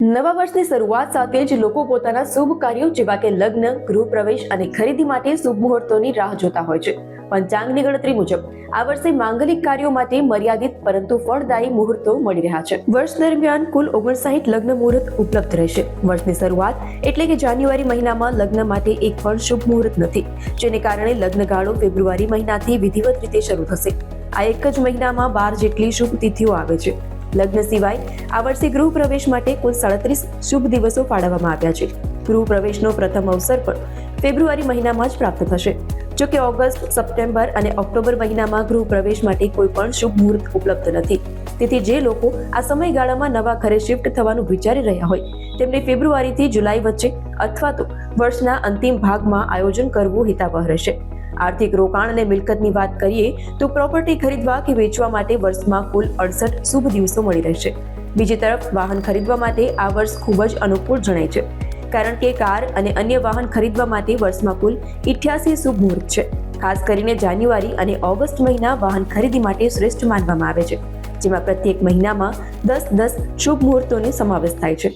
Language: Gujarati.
નવા વર્ષની શરૂઆત સાથે જ લોકો પોતાના શુભ કાર્યો જેવા કે લગ્ન, ગૃહ પ્રવેશ અને ખરીદી માટે શુભ મુહૂર્તોની રાહ જોતા હોય છે. પંચાંગની ગણતરી મુજબ આ વર્ષે માંગલિક કાર્યો માટે મર્યાદિત પરંતુ ફળદાયી મુહૂર્તો મળી રહ્યા છે. વર્ષ દરમિયાન કુલ 59 લગ્ન મુહૂર્ત ઉપલબ્ધ રહેશે. વર્ષની શરૂઆત એટલે કે જાન્યુઆરી મહિનામાં લગ્ન માટે એક પણ શુભ મુહૂર્ત નથી, જેને કારણે લગ્નગાળો ફેબ્રુઆરી મહિનાથી વિધિવત રીતે શરૂ થશે. આ એક જ મહિનામાં 12 જેટલી શુભ તિથિઓ આવે છે. લગ્ન સિવાય આ વર્ષે ગૃહ પ્રવેશ માટે કુલ 37 શુભ દિવસો ફાળવવામાં આવ્યા છે. ગૃહ પ્રવેશનો પ્રથમ અવસર પણ ફેબ્રુઆરી મહિનામાં જ પ્રાપ્ત થશે. જો કે ઓગસ્ટ, સપ્ટેમ્બર અને ઓક્ટોબર મહિનામાં ગૃહ પ્રવેશ માટે કોઈ પણ શુભ મુહૂર્ત ઉપલબ્ધ નથી. તેથી જે લોકો આ સમયગાળામાં નવા ઘરે શિફ્ટ થવાનું વિચારી રહ્યા હોય તેમને ફેબ્રુઆરીથી જુલાઈ વચ્ચે અથવા તો વર્ષના અંતિમ ભાગમાં આયોજન કરવું હિતાવહ રહેશે. આર્થિક રોકાણ અને મિલકતની વાત કરીએ તો પ્રોપર્ટી ખરીદવા કે વેચવા માટે વર્ષમાં કુલ 68 શુભ દિવસો મળી રહેશે. બીજી તરફ વાહન ખરીદવા માટે આ વર્ષ ખૂબ જ અનુકૂળ જણાય છે, કારણ કે કાર અને અન્ય વાહન ખરીદવા માટે વર્ષમાં કુલ 88 શુભ મુહૂર્ત છે. ખાસ કરીને જાન્યુઆરી અને ઓગસ્ટ મહિના વાહન ખરીદી માટે શ્રેષ્ઠ માનવામાં આવે છે, જેમાં પ્રત્યેક મહિનામાં 10 શુભ મુહૂર્તોનો સમાવેશ થાય છે.